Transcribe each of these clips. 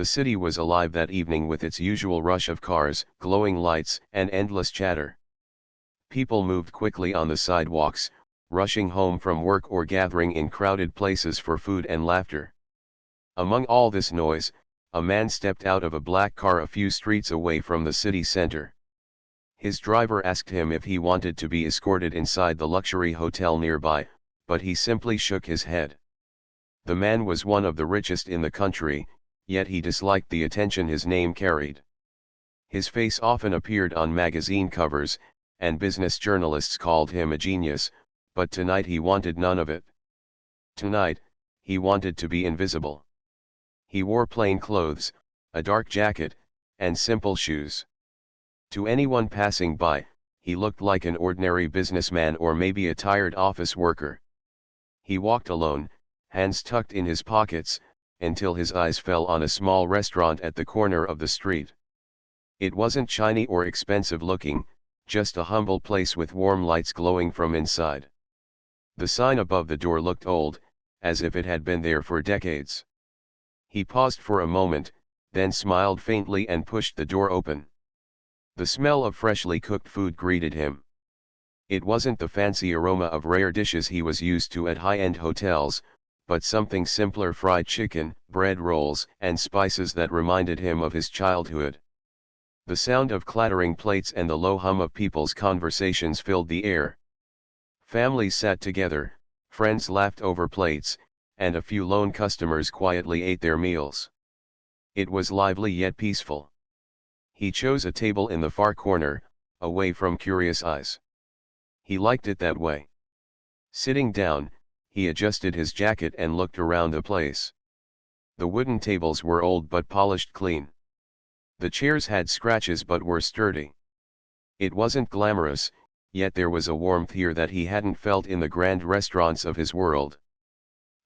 The city was alive that evening with its usual rush of cars, glowing lights, and endless chatter. People moved quickly on the sidewalks, rushing home from work or gathering in crowded places for food and laughter. Among all this noise, a man stepped out of a black car a few streets away from the city center. His driver asked him if he wanted to be escorted inside the luxury hotel nearby, but he simply shook his head. The man was one of the richest in the country, yet he disliked the attention his name carried. His face often appeared on magazine covers, and business journalists called him a genius, but tonight he wanted none of it. Tonight, he wanted to be invisible. He wore plain clothes, a dark jacket, and simple shoes. To anyone passing by, he looked like an ordinary businessman or maybe a tired office worker. He walked alone, hands tucked in his pockets, until his eyes fell on a small restaurant at the corner of the street. It wasn't shiny or expensive looking, just a humble place with warm lights glowing from inside. The sign above the door looked old, as if it had been there for decades. He paused for a moment, then smiled faintly and pushed the door open. The smell of freshly cooked food greeted him. It wasn't the fancy aroma of rare dishes he was used to at high-end hotels, but something simpler: fried chicken, bread rolls, and spices that reminded him of his childhood. The sound of clattering plates and the low hum of people's conversations filled the air. Families sat together, friends laughed over plates, and a few lone customers quietly ate their meals. It was lively yet peaceful. He chose a table in the far corner, away from curious eyes. He liked it that way. Sitting down, he adjusted his jacket and looked around the place. The wooden tables were old but polished clean. The chairs had scratches but were sturdy. It wasn't glamorous, yet there was a warmth here that he hadn't felt in the grand restaurants of his world.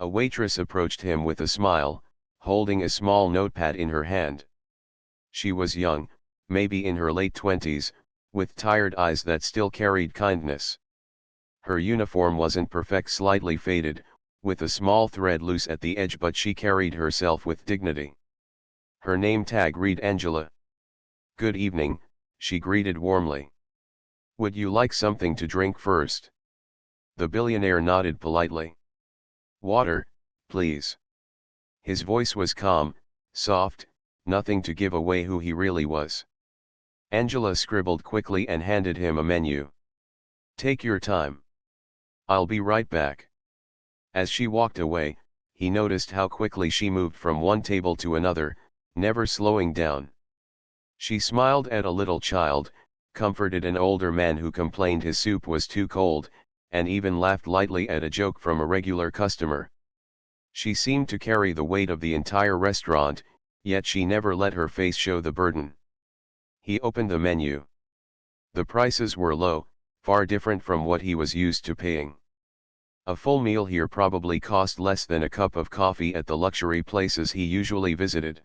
A waitress approached him with a smile, holding a small notepad in her hand. She was young, maybe in her late 20s, with tired eyes that still carried kindness. Her uniform wasn't perfect, slightly faded, with a small thread loose at the edge, but she carried herself with dignity. Her name tag read Angela. "Good evening," she greeted warmly. "Would you like something to drink first?" The billionaire nodded politely. "Water, please." His voice was calm, soft, nothing to give away who he really was. Angela scribbled quickly and handed him a menu. "Take your time. I'll be right back." As she walked away, he noticed how quickly she moved from one table to another, never slowing down. She smiled at a little child, comforted an older man who complained his soup was too cold, and even laughed lightly at a joke from a regular customer. She seemed to carry the weight of the entire restaurant, yet she never let her face show the burden. He opened the menu. The prices were low, far different from what he was used to paying. A full meal here probably cost less than a cup of coffee at the luxury places he usually visited.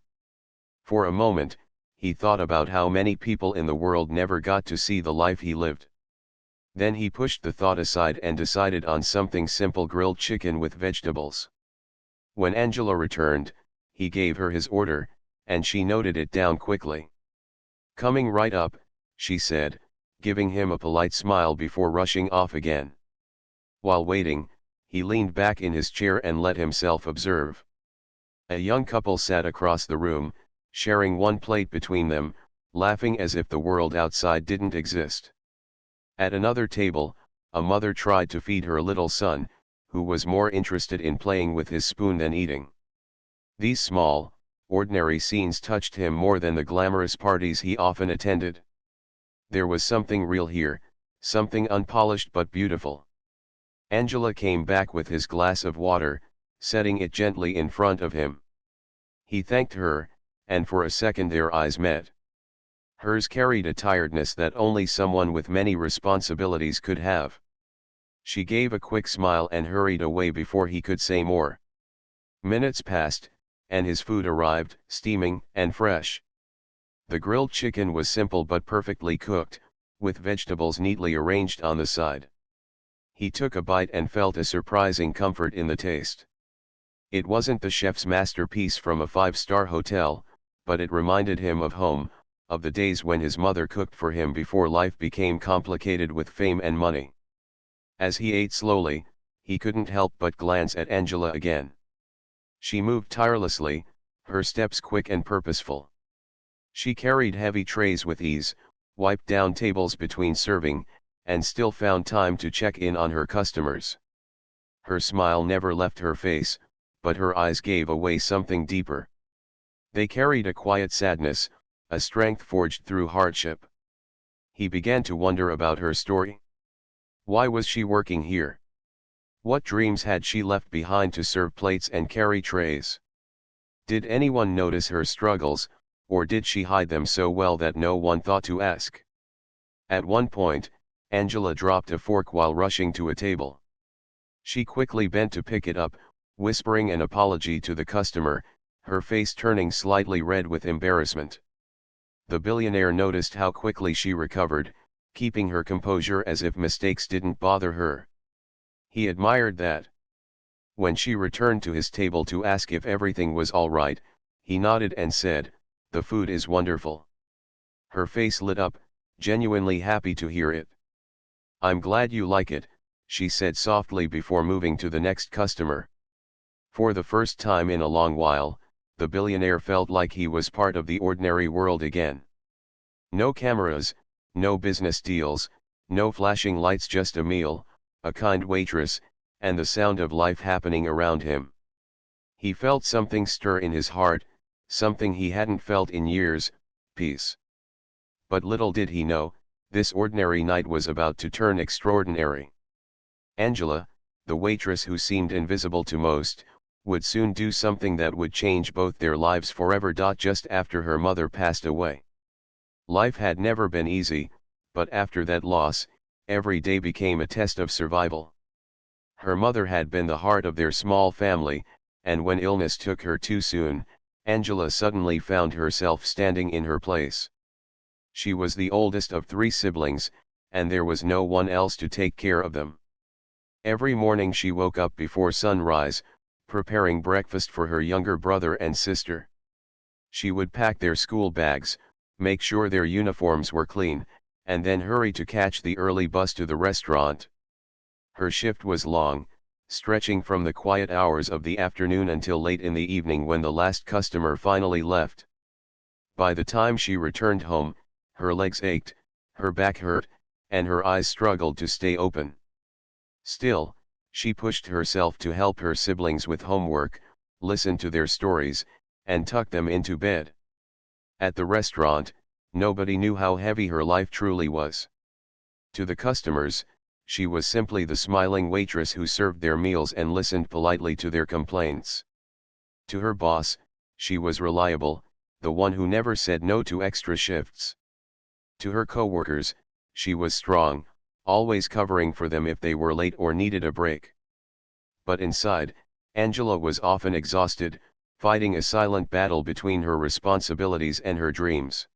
For a moment, he thought about how many people in the world never got to see the life he lived. Then he pushed the thought aside and decided on something simple: grilled chicken with vegetables. When Angela returned, he gave her his order, and she noted it down quickly. "Coming right up," she said, giving him a polite smile before rushing off again. While waiting, he leaned back in his chair and let himself observe. A young couple sat across the room, sharing one plate between them, laughing as if the world outside didn't exist. At another table, a mother tried to feed her little son, who was more interested in playing with his spoon than eating. These small, ordinary scenes touched him more than the glamorous parties he often attended. There was something real here, something unpolished but beautiful. Angela came back with his glass of water, setting it gently in front of him. He thanked her, and for a second their eyes met. Hers carried a tiredness that only someone with many responsibilities could have. She gave a quick smile and hurried away before he could say more. Minutes passed, and his food arrived, steaming and fresh. The grilled chicken was simple but perfectly cooked, with vegetables neatly arranged on the side. He took a bite and felt a surprising comfort in the taste. It wasn't the chef's masterpiece from a five-star hotel, but it reminded him of home, of the days when his mother cooked for him before life became complicated with fame and money. As he ate slowly, he couldn't help but glance at Angela again. She moved tirelessly, her steps quick and purposeful. She carried heavy trays with ease, wiped down tables between serving, and still found time to check in on her customers. Her smile never left her face, but her eyes gave away something deeper. They carried a quiet sadness, a strength forged through hardship. He began to wonder about her story. Why was she working here? What dreams had she left behind to serve plates and carry trays? Did anyone notice her struggles, or did she hide them so well that no one thought to ask? At one point, Angela dropped a fork while rushing to a table. She quickly bent to pick it up, whispering an apology to the customer, her face turning slightly red with embarrassment. The billionaire noticed how quickly she recovered, keeping her composure as if mistakes didn't bother her. He admired that. When she returned to his table to ask if everything was all right, he nodded and said, "The food is wonderful." Her face lit up, genuinely happy to hear it. "I'm glad you like it," she said softly before moving to the next customer. For the first time in a long while, the billionaire felt like he was part of the ordinary world again. No cameras, no business deals, no flashing lights, just a meal, a kind waitress, and the sound of life happening around him. He felt something stir in his heart, something he hadn't felt in years: peace. But little did he know, this ordinary night was about to turn extraordinary. Angela, the waitress who seemed invisible to most, would soon do something that would change both their lives forever. Just after her mother passed away. Life had never been easy, but after that loss, every day became a test of survival. Her mother had been the heart of their small family, and when illness took her too soon, Angela suddenly found herself standing in her place. She was the oldest of 3 siblings, and there was no one else to take care of them. Every morning she woke up before sunrise, preparing breakfast for her younger brother and sister. She would pack their school bags, make sure their uniforms were clean, and then hurry to catch the early bus to the restaurant. Her shift was long, stretching from the quiet hours of the afternoon until late in the evening when the last customer finally left. By the time she returned home, her legs ached, her back hurt, and her eyes struggled to stay open. Still, she pushed herself to help her siblings with homework, listen to their stories, and tuck them into bed. At the restaurant, nobody knew how heavy her life truly was. To the customers, she was simply the smiling waitress who served their meals and listened politely to their complaints. To her boss, she was reliable, the one who never said no to extra shifts. To her coworkers, she was strong, always covering for them if they were late or needed a break. But inside, Angela was often exhausted, fighting a silent battle between her responsibilities and her dreams.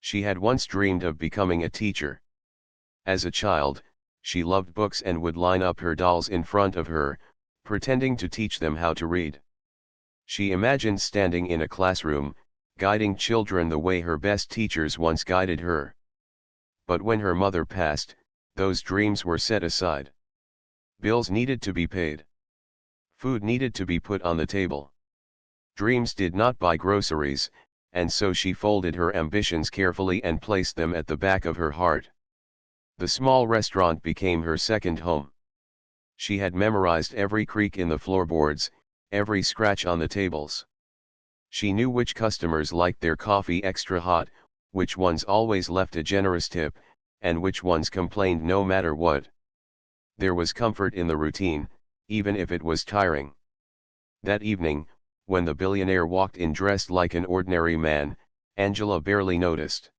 She had once dreamed of becoming a teacher. As a child, she loved books and would line up her dolls in front of her, pretending to teach them how to read. She imagined standing in a classroom, guiding children the way her best teachers once guided her. But when her mother passed, those dreams were set aside. Bills needed to be paid. Food needed to be put on the table. Dreams did not buy groceries, and so she folded her ambitions carefully and placed them at the back of her heart. The small restaurant became her second home. She had memorized every creak in the floorboards, every scratch on the tables. She knew which customers liked their coffee extra hot, which ones always left a generous tip, and which ones complained no matter what. There was comfort in the routine, even if it was tiring. That evening, when the billionaire walked in dressed like an ordinary man, Angela barely noticed.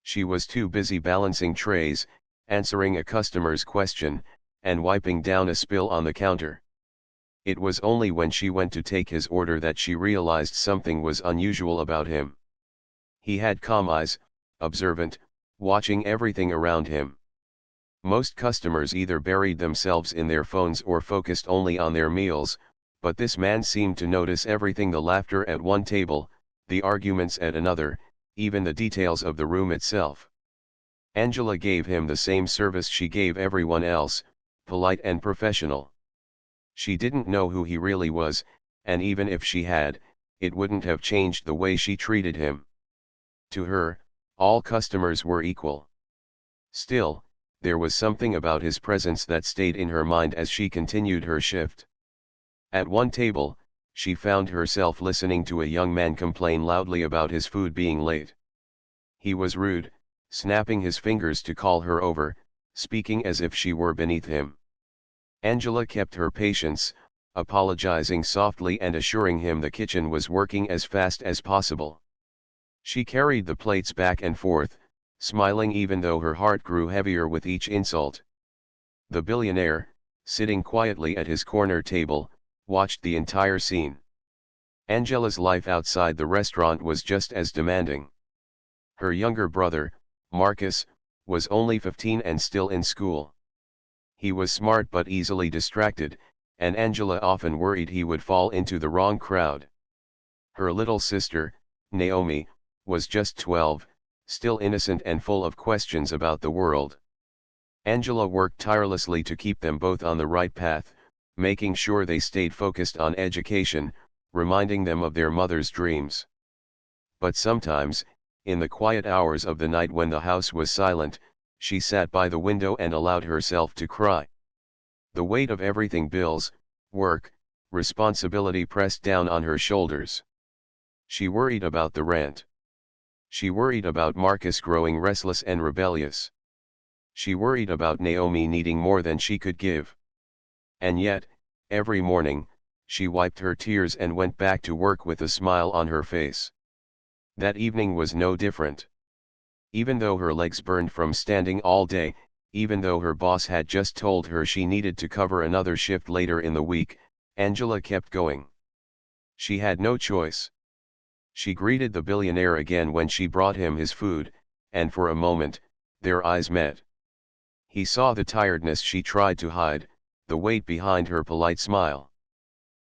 She was too busy balancing trays, answering a customer's question, and wiping down a spill on the counter. It was only when she went to take his order that she realized something was unusual about him. He had calm eyes, observant, watching everything around him. Most customers either buried themselves in their phones or focused only on their meals, but this man seemed to notice everything: the laughter at one table, the arguments at another, even the details of the room itself. Angela gave him the same service she gave everyone else, polite and professional. She didn't know who he really was, and even if she had, it wouldn't have changed the way she treated him. To her, all customers were equal. Still, there was something about his presence that stayed in her mind as she continued her shift. At one table, she found herself listening to a young man complain loudly about his food being late. He was rude, snapping his fingers to call her over, speaking as if she were beneath him. Angela kept her patience, apologizing softly and assuring him the kitchen was working as fast as possible. She carried the plates back and forth, smiling even though her heart grew heavier with each insult. The billionaire, sitting quietly at his corner table, watched the entire scene. Angela's life outside the restaurant was just as demanding. Her younger brother, Marcus, was only 15 and still in school. He was smart but easily distracted, and Angela often worried he would fall into the wrong crowd. Her little sister, Naomi, was just 12, still innocent and full of questions about the world. Angela worked tirelessly to keep them both on the right path, making sure they stayed focused on education, reminding them of their mother's dreams. But sometimes, in the quiet hours of the night when the house was silent, she sat by the window and allowed herself to cry. The weight of everything, bills, work, responsibility pressed down on her shoulders. She worried about the rent. She worried about Marcus growing restless and rebellious. She worried about Naomi needing more than she could give. And yet, every morning, she wiped her tears and went back to work with a smile on her face. That evening was no different. Even though her legs burned from standing all day, even though her boss had just told her she needed to cover another shift later in the week, Angela kept going. She had no choice. She greeted the billionaire again when she brought him his food, and for a moment, their eyes met. He saw the tiredness she tried to hide, the weight behind her polite smile.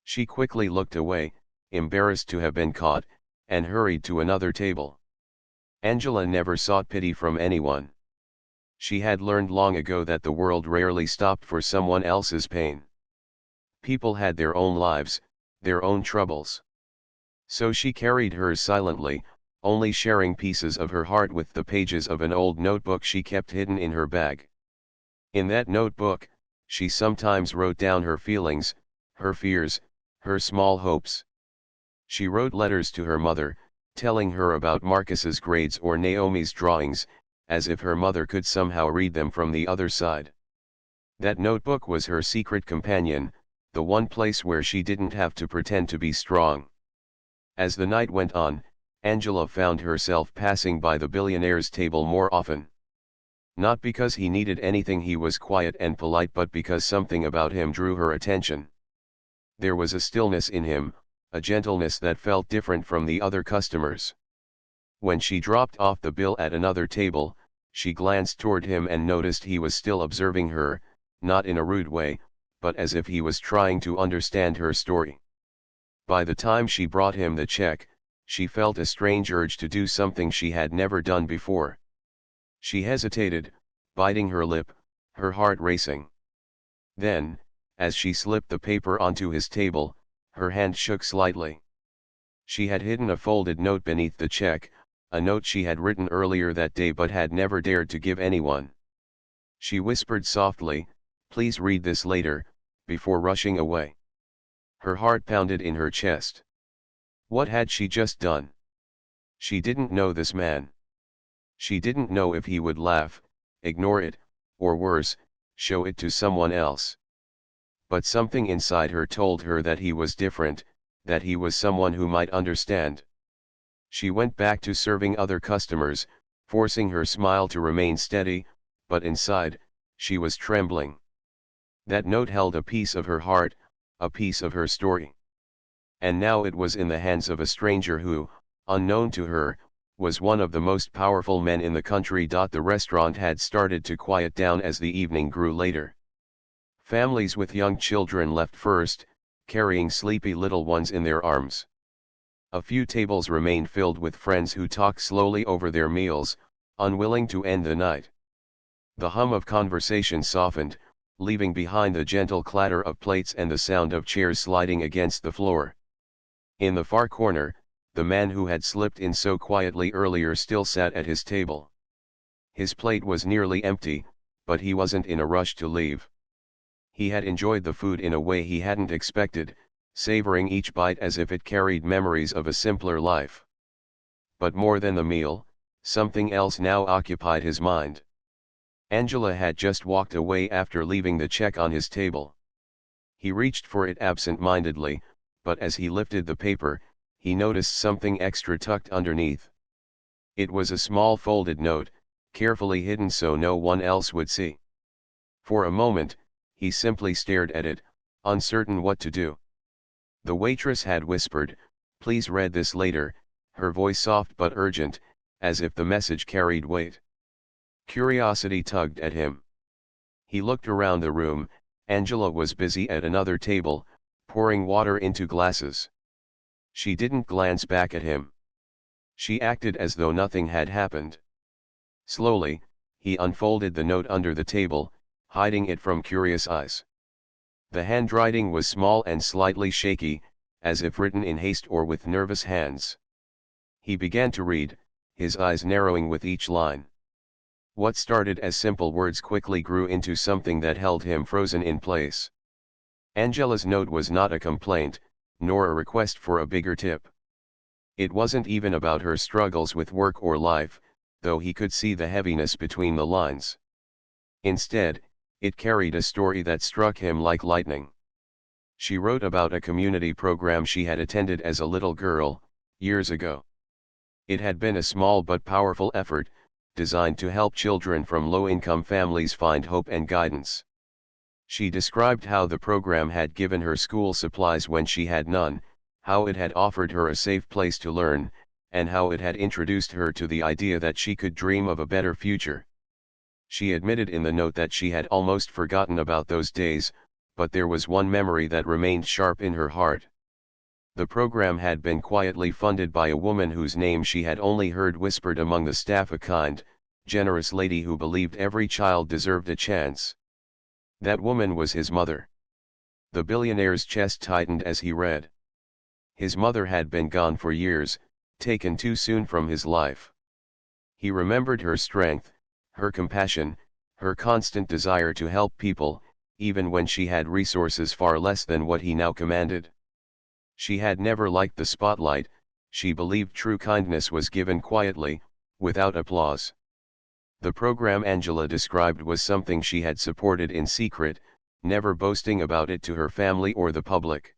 She quickly looked away, embarrassed to have been caught, and hurried to another table. Angela never sought pity from anyone. She had learned long ago that the world rarely stopped for someone else's pain. People had their own lives, their own troubles. So she carried hers silently, only sharing pieces of her heart with the pages of an old notebook she kept hidden in her bag. In that notebook, she sometimes wrote down her feelings, her fears, her small hopes. She wrote letters to her mother, telling her about Marcus's grades or Naomi's drawings, as if her mother could somehow read them from the other side. That notebook was her secret companion, the one place where she didn't have to pretend to be strong. As the night went on, Angela found herself passing by the billionaire's table more often. Not because he needed anything, he was quiet and polite, but because something about him drew her attention. There was a stillness in him, a gentleness that felt different from the other customers. When she dropped off the bill at another table, she glanced toward him and noticed he was still observing her, not in a rude way, but as if he was trying to understand her story. By the time she brought him the check, she felt a strange urge to do something she had never done before. She hesitated, biting her lip, her heart racing. Then, as she slipped the paper onto his table, her hand shook slightly. She had hidden a folded note beneath the check, a note she had written earlier that day but had never dared to give anyone. She whispered softly, "Please read this later," before rushing away. Her heart pounded in her chest. What had she just done? She didn't know this man. She didn't know if he would laugh, ignore it, or worse, show it to someone else. But something inside her told her that he was different, that he was someone who might understand. She went back to serving other customers, forcing her smile to remain steady, but inside, she was trembling. That note held a piece of her heart, a piece of her story. And now it was in the hands of a stranger who, unknown to her, was one of the most powerful men in the country. The restaurant had started to quiet down as the evening grew later. Families with young children left first, carrying sleepy little ones in their arms. A few tables remained filled with friends who talked slowly over their meals, unwilling to end the night. The hum of conversation softened, leaving behind the gentle clatter of plates and the sound of chairs sliding against the floor. In the far corner, the man who had slipped in so quietly earlier still sat at his table. His plate was nearly empty, but he wasn't in a rush to leave. He had enjoyed the food in a way he hadn't expected, savoring each bite as if it carried memories of a simpler life. But more than the meal, something else now occupied his mind. Angela had just walked away after leaving the check on his table. He reached for it absent-mindedly, but as he lifted the paper, he noticed something extra tucked underneath. It was a small folded note, carefully hidden so no one else would see. For a moment, he simply stared at it, uncertain what to do. The waitress had whispered, "Please read this later," her voice soft but urgent, as if the message carried weight. Curiosity tugged at him. He looked around the room. Angela was busy at another table, pouring water into glasses. She didn't glance back at him. She acted as though nothing had happened. Slowly, he unfolded the note under the table, hiding it from curious eyes. The handwriting was small and slightly shaky, as if written in haste or with nervous hands. He began to read, his eyes narrowing with each line. What started as simple words quickly grew into something that held him frozen in place. Angela's note was not a complaint, nor a request for a bigger tip. It wasn't even about her struggles with work or life, though he could see the heaviness between the lines. Instead, it carried a story that struck him like lightning. She wrote about a community program she had attended as a little girl, years ago. It had been a small but powerful effort, designed to help children from low-income families find hope and guidance. She described how the program had given her school supplies when she had none, how it had offered her a safe place to learn, and how it had introduced her to the idea that she could dream of a better future. She admitted in the note that she had almost forgotten about those days, but there was one memory that remained sharp in her heart. The program had been quietly funded by a woman whose name she had only heard whispered among the staff, a kind, generous lady who believed every child deserved a chance. That woman was his mother. The billionaire's chest tightened as he read. His mother had been gone for years, taken too soon from his life. He remembered her strength, her compassion, her constant desire to help people, even when she had resources far less than what he now commanded. She had never liked the spotlight. She believed true kindness was given quietly, without applause. The program Angela described was something she had supported in secret, never boasting about it to her family or the public.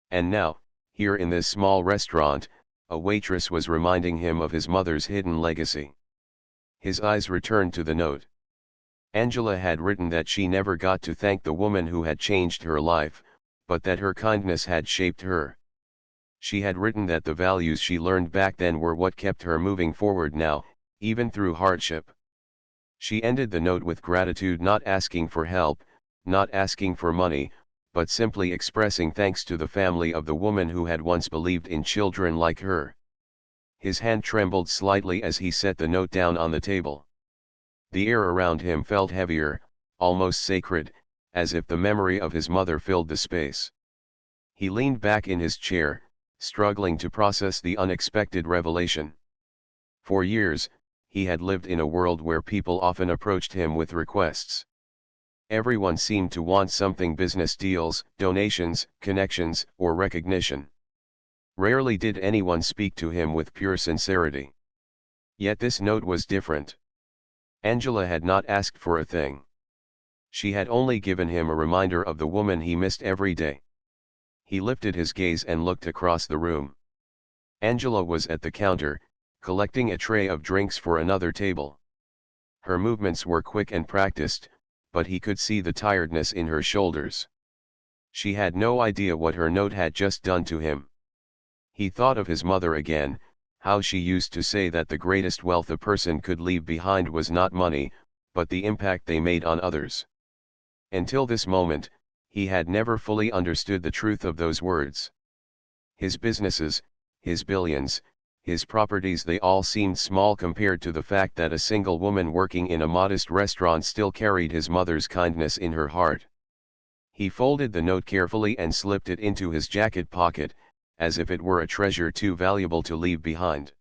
And now, here in this small restaurant, a waitress was reminding him of his mother's hidden legacy. His eyes returned to the note. Angela had written that she never got to thank the woman who had changed her life, but that her kindness had shaped her. She had written that the values she learned back then were what kept her moving forward now, even through hardship. She ended the note with gratitude, not asking for help, not asking for money, but simply expressing thanks to the family of the woman who had once believed in children like her. His hand trembled slightly as he set the note down on the table. The air around him felt heavier, almost sacred, as if the memory of his mother filled the space. He leaned back in his chair, struggling to process the unexpected revelation. For years, he had lived in a world where people often approached him with requests. Everyone seemed to want something: business deals, donations, connections, or recognition. Rarely did anyone speak to him with pure sincerity. Yet this note was different. Angela had not asked for a thing. She had only given him a reminder of the woman he missed every day. He lifted his gaze and looked across the room. Angela was at the counter, collecting a tray of drinks for another table. Her movements were quick and practiced, but he could see the tiredness in her shoulders. She had no idea what her note had just done to him. He thought of his mother again, how she used to say that the greatest wealth a person could leave behind was not money, but the impact they made on others. Until this moment, he had never fully understood the truth of those words. His businesses, his billions, his properties, they all seemed small compared to the fact that a single woman working in a modest restaurant still carried his mother's kindness in her heart. He folded the note carefully and slipped it into his jacket pocket, as if it were a treasure too valuable to leave behind.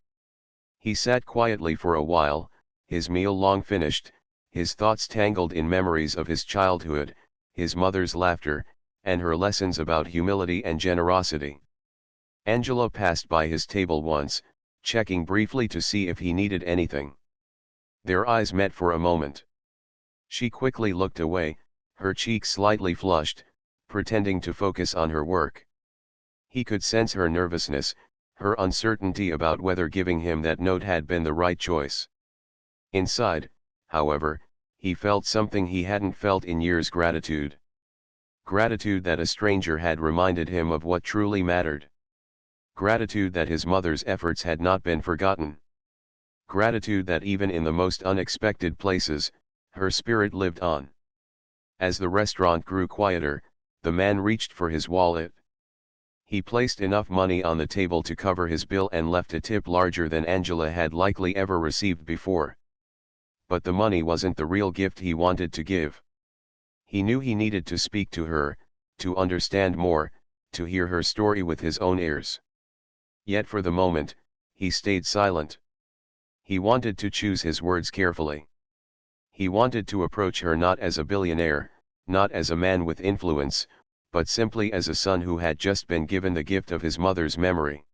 He sat quietly for a while, his meal long finished, his thoughts tangled in memories of his childhood, his mother's laughter, and her lessons about humility and generosity. Angela passed by his table once, checking briefly to see if he needed anything. Their eyes met for a moment. She quickly looked away, her cheeks slightly flushed, pretending to focus on her work. He could sense her nervousness, her uncertainty about whether giving him that note had been the right choice. Inside, however, he felt something he hadn't felt in years: gratitude. Gratitude that a stranger had reminded him of what truly mattered. Gratitude that his mother's efforts had not been forgotten. Gratitude that even in the most unexpected places, her spirit lived on. As the restaurant grew quieter, the man reached for his wallet. He placed enough money on the table to cover his bill and left a tip larger than Angela had likely ever received before. But the money wasn't the real gift he wanted to give. He knew he needed to speak to her, to understand more, to hear her story with his own ears. Yet for the moment, he stayed silent. He wanted to choose his words carefully. He wanted to approach her not as a billionaire, not as a man with influence, but simply as a son who had just been given the gift of his mother's memory.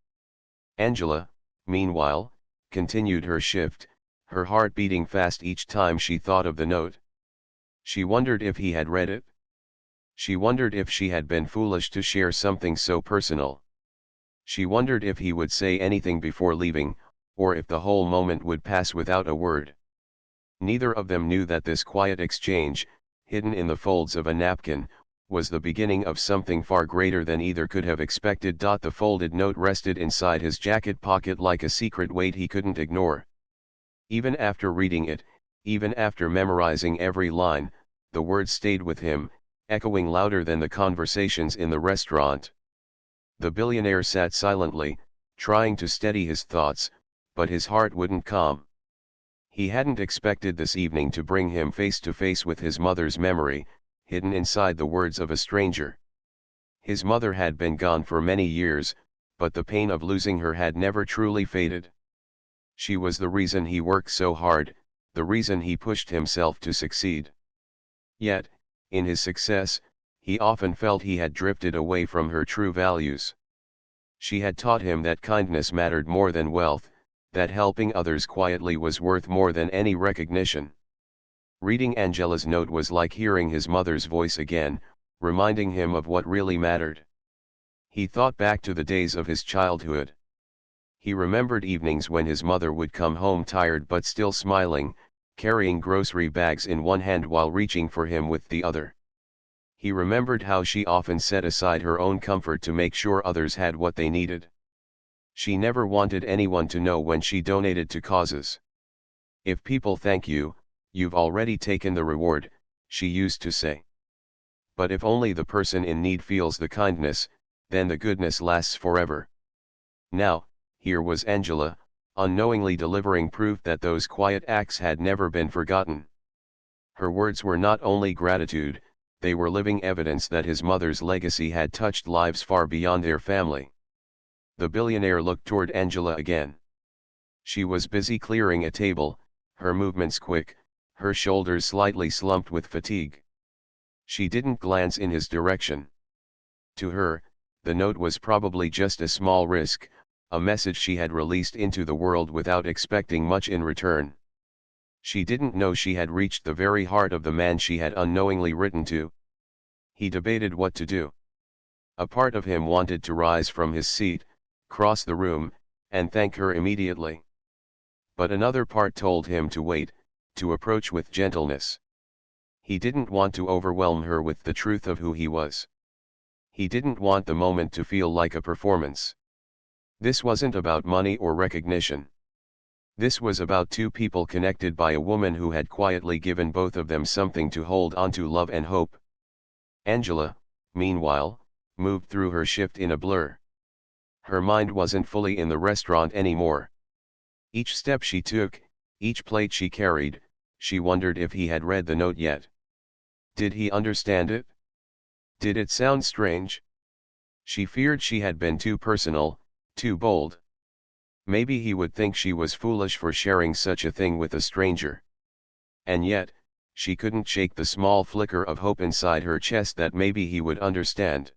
Angela, meanwhile, continued her shift, her heart beating fast each time she thought of the note. She wondered if he had read it. She wondered if she had been foolish to share something so personal. She wondered if he would say anything before leaving, or if the whole moment would pass without a word. Neither of them knew that this quiet exchange, hidden in the folds of a napkin, was the beginning of something far greater than either could have expected. The folded note rested inside his jacket pocket like a secret weight he couldn't ignore. Even after reading it, even after memorizing every line, the words stayed with him, echoing louder than the conversations in the restaurant. The billionaire sat silently, trying to steady his thoughts, but his heart wouldn't calm. He hadn't expected this evening to bring him face to face with his mother's memory, hidden inside the words of a stranger. His mother had been gone for many years, but the pain of losing her had never truly faded. She was the reason he worked so hard, the reason he pushed himself to succeed. Yet, in his success, he often felt he had drifted away from her true values. She had taught him that kindness mattered more than wealth, that helping others quietly was worth more than any recognition. Reading Angela's note was like hearing his mother's voice again, reminding him of what really mattered. He thought back to the days of his childhood. He remembered evenings when his mother would come home tired but still smiling, carrying grocery bags in one hand while reaching for him with the other. He remembered how she often set aside her own comfort to make sure others had what they needed. She never wanted anyone to know when she donated to causes. "If people thank you, you've already taken the reward," she used to say. But if only the person in need feels the kindness, then the goodness lasts forever. Now, here was Angela, unknowingly delivering proof that those quiet acts had never been forgotten. Her words were not only gratitude, they were living evidence that his mother's legacy had touched lives far beyond their family. The billionaire looked toward Angela again. She was busy clearing a table, her movements quick, her shoulders slightly slumped with fatigue. She didn't glance in his direction. To her, the note was probably just a small risk, a message she had released into the world without expecting much in return. She didn't know she had reached the very heart of the man she had unknowingly written to. He debated what to do. A part of him wanted to rise from his seat, cross the room, and thank her immediately. But another part told him to wait, to approach with gentleness. He didn't want to overwhelm her with the truth of who he was. He didn't want the moment to feel like a performance. This wasn't about money or recognition. This was about two people connected by a woman who had quietly given both of them something to hold on to: love and hope. Angela, meanwhile, moved through her shift in a blur. Her mind wasn't fully in the restaurant anymore. Each step she took, each plate she carried, she wondered if he had read the note yet. Did he understand it? Did it sound strange? She feared she had been too personal, too bold. Maybe he would think she was foolish for sharing such a thing with a stranger. And yet, she couldn't shake the small flicker of hope inside her chest that maybe he would understand.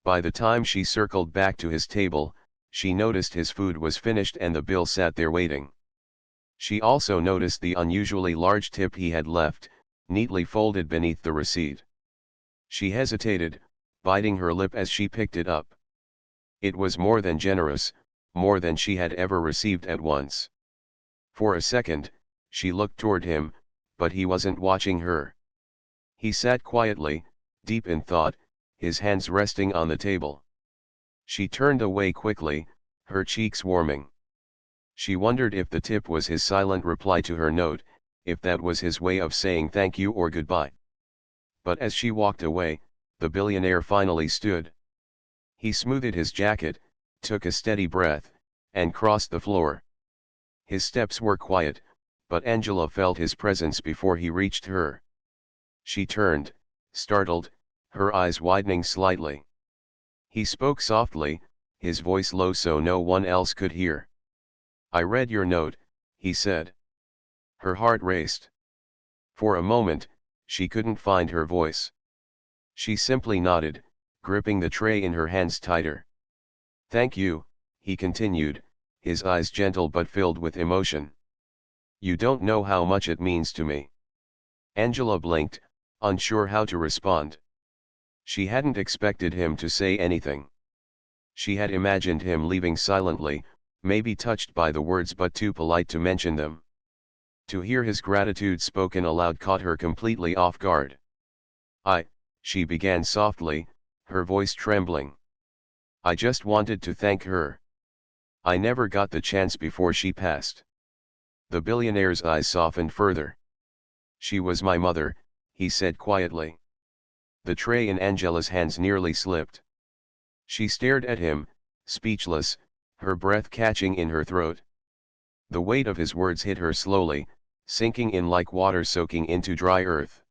By the time she circled back to his table, she noticed his food was finished and the bill sat there waiting. She also noticed the unusually large tip he had left, neatly folded beneath the receipt. She hesitated, biting her lip as she picked it up. It was more than generous, more than she had ever received at once. For a second, she looked toward him, but he wasn't watching her. He sat quietly, deep in thought, his hands resting on the table. She turned away quickly, her cheeks warming. She wondered if the tip was his silent reply to her note, if that was his way of saying thank you or goodbye. But as she walked away, the billionaire finally stood. He smoothed his jacket, took a steady breath, and crossed the floor. His steps were quiet, but Angela felt his presence before he reached her. She turned, startled, her eyes widening slightly. He spoke softly, his voice low so no one else could hear. "I read your note," he said. Her heart raced. For a moment, she couldn't find her voice. She simply nodded, gripping the tray in her hands tighter. "Thank you," he continued, his eyes gentle but filled with emotion. "You don't know how much it means to me." Angela blinked, unsure how to respond. She hadn't expected him to say anything. She had imagined him leaving silently, maybe touched by the words but too polite to mention them. To hear his gratitude spoken aloud caught her completely off guard. She began softly, her voice trembling. "I just wanted to thank her. I never got the chance before she passed." The billionaire's eyes softened further. "She was my mother," he said quietly. The tray in Angela's hands nearly slipped. She stared at him, speechless, her breath catching in her throat. The weight of his words hit her slowly, sinking in like water soaking into dry earth.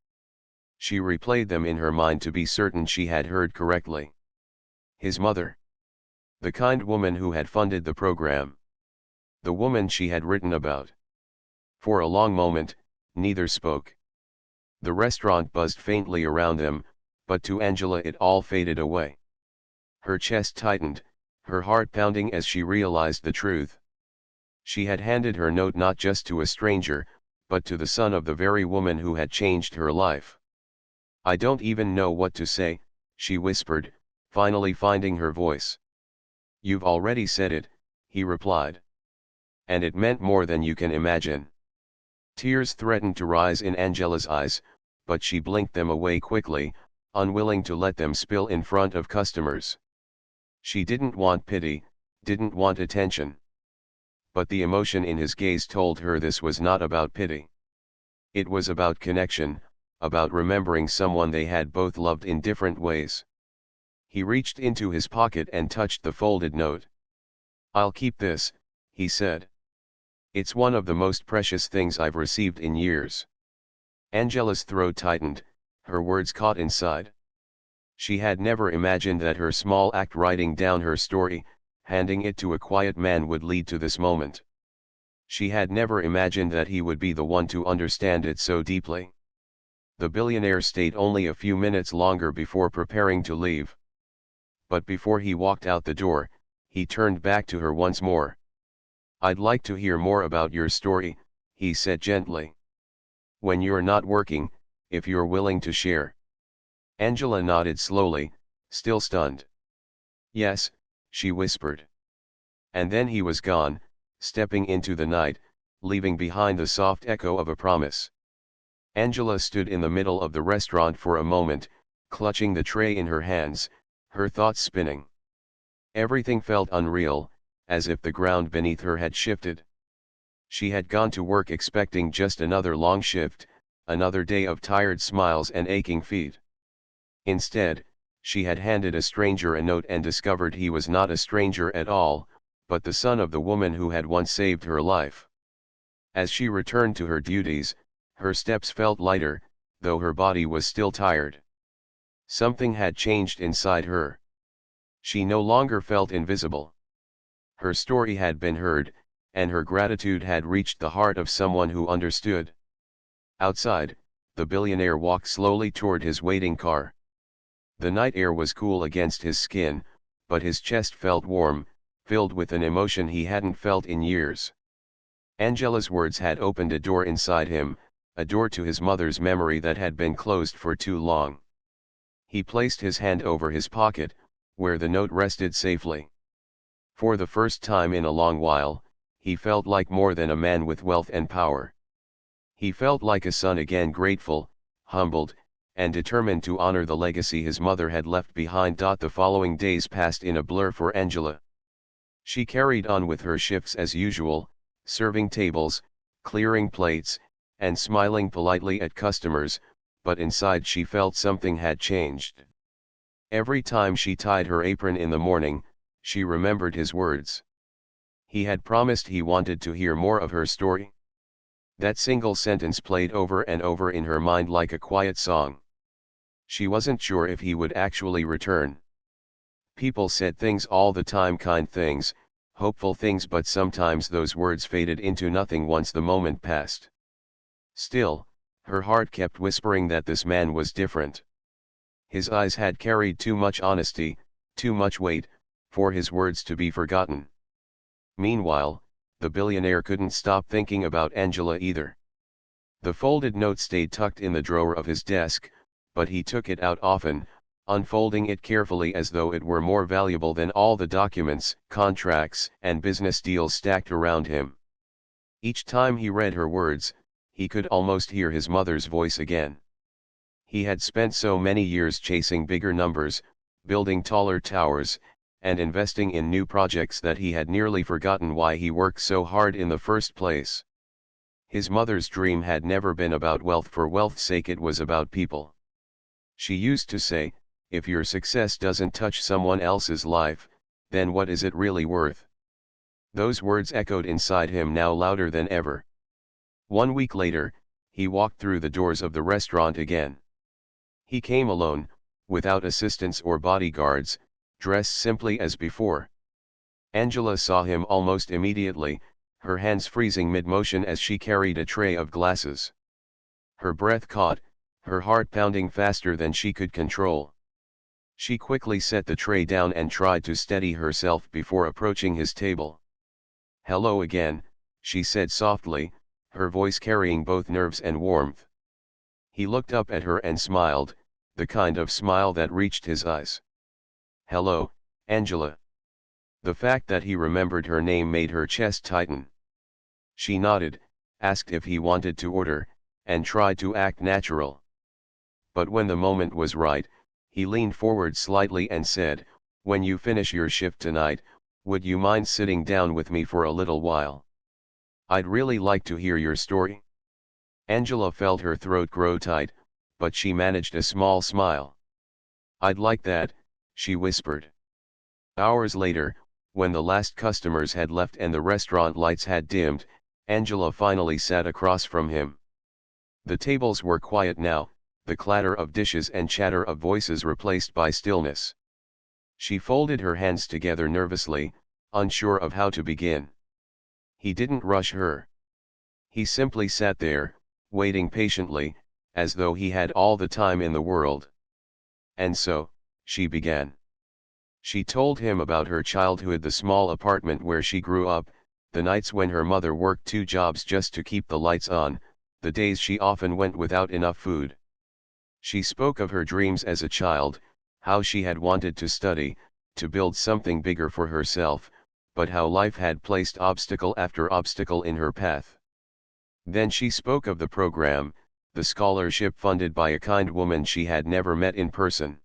She replayed them in her mind to be certain she had heard correctly. His mother. The kind woman who had funded the program. The woman she had written about. For a long moment, neither spoke. The restaurant buzzed faintly around them, but to Angela it all faded away. Her chest tightened, her heart pounding as she realized the truth. She had handed her note not just to a stranger, but to the son of the very woman who had changed her life. "I don't even know what to say," she whispered, finally finding her voice. "You've already said it," he replied. "And it meant more than you can imagine." Tears threatened to rise in Angela's eyes, but she blinked them away quickly, unwilling to let them spill in front of customers. She didn't want pity, didn't want attention. But the emotion in his gaze told her this was not about pity. It was about connection, about remembering someone they had both loved in different ways. He reached into his pocket and touched the folded note. "I'll keep this," he said. "It's one of the most precious things I've received in years." Angela's throat tightened, her words caught inside. She had never imagined that her small act writing down her story, handing it to a quiet man would lead to this moment. She had never imagined that he would be the one to understand it so deeply. The billionaire stayed only a few minutes longer before preparing to leave. But before he walked out the door, he turned back to her once more. "I'd like to hear more about your story," he said gently. "When you're not working, if you're willing to share." Angela nodded slowly, still stunned. "Yes," she whispered. And then he was gone, stepping into the night, leaving behind the soft echo of a promise. Angela stood in the middle of the restaurant for a moment, clutching the tray in her hands, her thoughts spinning. Everything felt unreal, as if the ground beneath her had shifted. She had gone to work expecting just another long shift, another day of tired smiles and aching feet. Instead, She had handed a stranger a note and discovered he was not a stranger at all, but the son of the woman who had once saved her life. As she returned to her duties, her steps felt lighter, though her body was still tired. Something had changed inside her. She no longer felt invisible. Her story had been heard, and her gratitude had reached the heart of someone who understood. Outside, the billionaire walked slowly toward his waiting car. The night air was cool against his skin, but his chest felt warm, filled with an emotion he hadn't felt in years. Angela's words had opened a door inside him, a door to his mother's memory that had been closed for too long. He placed his hand over his pocket, where the note rested safely. For the first time in a long while, he felt like more than a man with wealth and power. He felt like a son again, grateful, humbled, and determined to honor the legacy his mother had left behind. The following days passed in a blur for Angela. She carried on with her shifts as usual, serving tables, clearing plates, and smiling politely at customers, but inside she felt something had changed. Every time she tied her apron in the morning, she remembered his words. He had promised he wanted to hear more of her story. That single sentence played over and over in her mind like a quiet song. She wasn't sure if he would actually return. People said things all the time, kind things, hopeful things, but sometimes those words faded into nothing once the moment passed. Still, her heart kept whispering that this man was different. His eyes had carried too much honesty, too much weight, for his words to be forgotten. Meanwhile, the billionaire couldn't stop thinking about Angela either. The folded note stayed tucked in the drawer of his desk, but he took it out often, unfolding it carefully as though it were more valuable than all the documents, contracts, and business deals stacked around him. Each time he read her words, he could almost hear his mother's voice again. He had spent so many years chasing bigger numbers, building taller towers, and investing in new projects that he had nearly forgotten why he worked so hard in the first place. His mother's dream had never been about wealth for wealth's sake, it was about people. She used to say, if your success doesn't touch someone else's life, then what is it really worth? Those words echoed inside him now louder than ever. 1 week later, he walked through the doors of the restaurant again. He came alone, without assistants or bodyguards, dressed simply as before. Angela saw him almost immediately, her hands freezing mid-motion as she carried a tray of glasses. Her breath caught, her heart pounding faster than she could control. She quickly set the tray down and tried to steady herself before approaching his table. "Hello again," she said softly, her voice carrying both nerves and warmth. He looked up at her and smiled, the kind of smile that reached his eyes. "Hello, Angela." The fact that he remembered her name made her chest tighten. She nodded, asked if he wanted to order, and tried to act natural. But when the moment was right, he leaned forward slightly and said, "When you finish your shift tonight, would you mind sitting down with me for a little while? I'd really like to hear your story." Angela felt her throat grow tight, but she managed a small smile. "I'd like that," she whispered. Hours later, when the last customers had left and the restaurant lights had dimmed, Angela finally sat across from him. The tables were quiet now, the clatter of dishes and chatter of voices replaced by stillness. She folded her hands together nervously, unsure of how to begin. He didn't rush her. He simply sat there, waiting patiently, as though he had all the time in the world. "And so," she began. She told him about her childhood, the small apartment where she grew up, the nights when her mother worked 2 jobs just to keep the lights on, the days she often went without enough food. She spoke of her dreams as a child, how she had wanted to study, to build something bigger for herself, but how life had placed obstacle after obstacle in her path. Then she spoke of the program, the scholarship funded by a kind woman she had never met in person.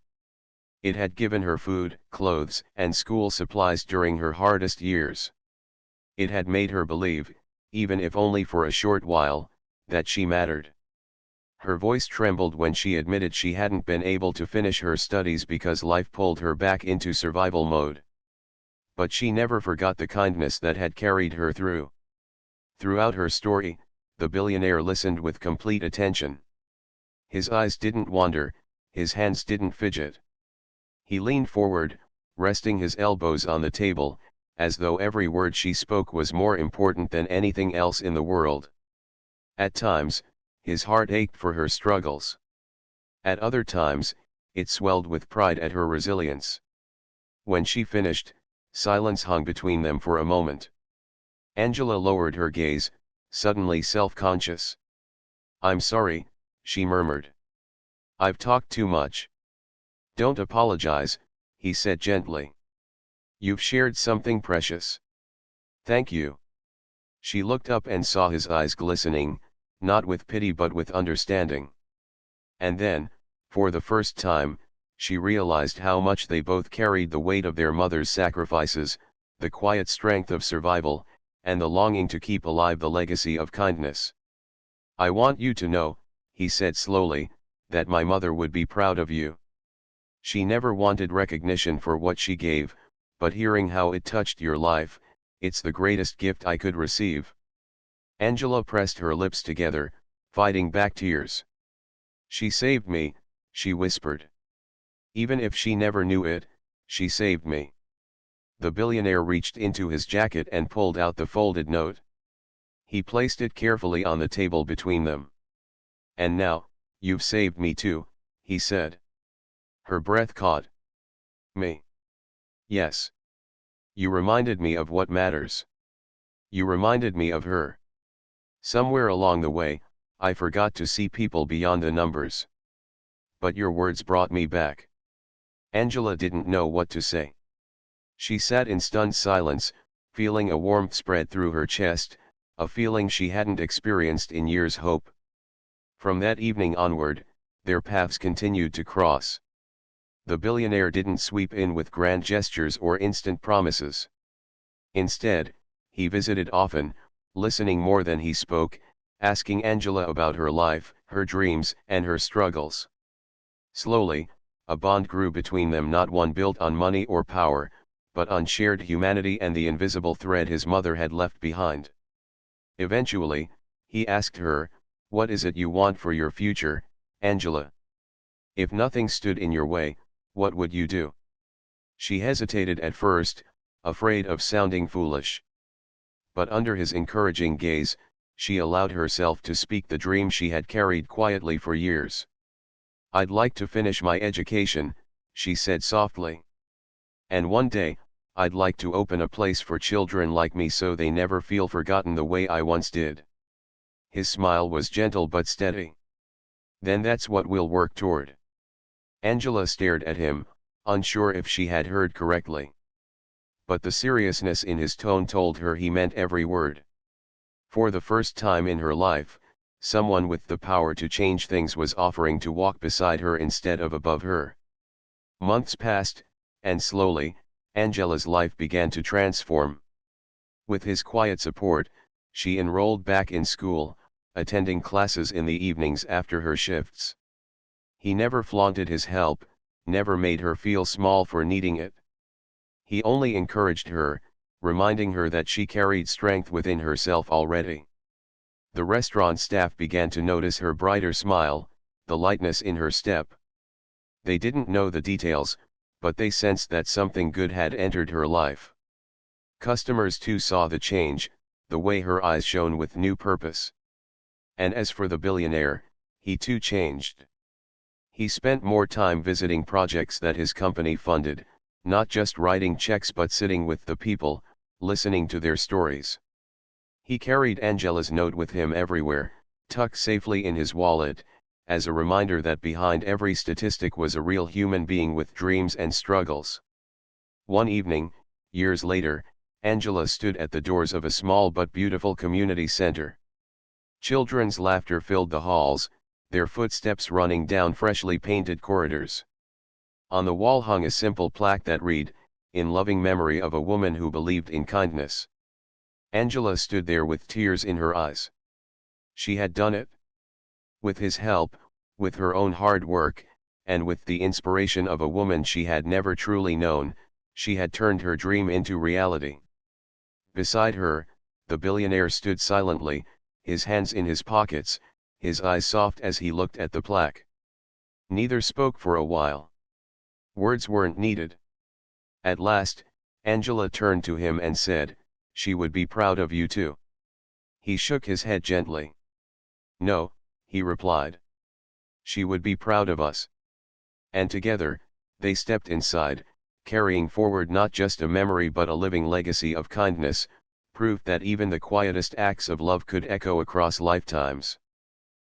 It had given her food, clothes, and school supplies during her hardest years. It had made her believe, even if only for a short while, that she mattered. Her voice trembled when she admitted she hadn't been able to finish her studies because life pulled her back into survival mode. But she never forgot the kindness that had carried her through. Throughout her story, the billionaire listened with complete attention. His eyes didn't wander, his hands didn't fidget. He leaned forward, resting his elbows on the table, as though every word she spoke was more important than anything else in the world. At times, his heart ached for her struggles. At other times, it swelled with pride at her resilience. When she finished, silence hung between them for a moment. Angela lowered her gaze, suddenly self-conscious. "I'm sorry," she murmured. "I've talked too much." "Don't apologize," he said gently. "You've shared something precious." "Thank you." She looked up and saw his eyes glistening, not with pity but with understanding. And then, for the first time, she realized how much they both carried the weight of their mother's sacrifices, the quiet strength of survival, and the longing to keep alive the legacy of kindness. "I want you to know," he said slowly, "that my mother would be proud of you. She never wanted recognition for what she gave, but hearing how it touched your life, it's the greatest gift I could receive." Angela pressed her lips together, fighting back tears. "She saved me," she whispered. "Even if she never knew it, she saved me." The billionaire reached into his jacket and pulled out the folded note. He placed it carefully on the table between them. "And now, you've saved me too," he said. Her breath caught. "Me?" "Yes. You reminded me of what matters. You reminded me of her. Somewhere along the way, I forgot to see people beyond the numbers. But your words brought me back." Angela didn't know what to say. She sat in stunned silence, feeling a warmth spread through her chest, a feeling she hadn't experienced in years. Hope. From that evening onward, their paths continued to cross. The billionaire didn't sweep in with grand gestures or instant promises. Instead, he visited often, listening more than he spoke, asking Angela about her life, her dreams, and her struggles. Slowly, a bond grew between them, not one built on money or power, but on shared humanity and the invisible thread his mother had left behind. Eventually, he asked her, "What is it you want for your future, Angela? If nothing stood in your way, what would you do?" She hesitated at first, afraid of sounding foolish. But under his encouraging gaze, she allowed herself to speak the dream she had carried quietly for years. "I'd like to finish my education," she said softly. "And one day, I'd like to open a place for children like me so they never feel forgotten the way I once did." His smile was gentle but steady. "Then that's what we'll work toward." Angela stared at him, unsure if she had heard correctly. But the seriousness in his tone told her he meant every word. For the first time in her life, someone with the power to change things was offering to walk beside her instead of above her. Months passed, and slowly, Angela's life began to transform. With his quiet support, she enrolled back in school, attending classes in the evenings after her shifts. He never flaunted his help, never made her feel small for needing it. He only encouraged her, reminding her that she carried strength within herself already. The restaurant staff began to notice her brighter smile, the lightness in her step. They didn't know the details, but they sensed that something good had entered her life. Customers too saw the change, the way her eyes shone with new purpose. And as for the billionaire, he too changed. He spent more time visiting projects that his company funded, not just writing checks but sitting with the people, listening to their stories. He carried Angela's note with him everywhere, tucked safely in his wallet, as a reminder that behind every statistic was a real human being with dreams and struggles. One evening, years later, Angela stood at the doors of a small but beautiful community center. Children's laughter filled the halls, their footsteps running down freshly painted corridors. On the wall hung a simple plaque that read, "In loving memory of a woman who believed in kindness." Angela stood there with tears in her eyes. She had done it. With his help, with her own hard work, and with the inspiration of a woman she had never truly known, she had turned her dream into reality. Beside her, the billionaire stood silently, his hands in his pockets, his eyes soft as he looked at the plaque. Neither spoke for a while. Words weren't needed. At last, Angela turned to him and said, "She would be proud of you too." He shook his head gently. "No," he replied. "She would be proud of us." And together, they stepped inside, carrying forward not just a memory but a living legacy of kindness, proof that even the quietest acts of love could echo across lifetimes.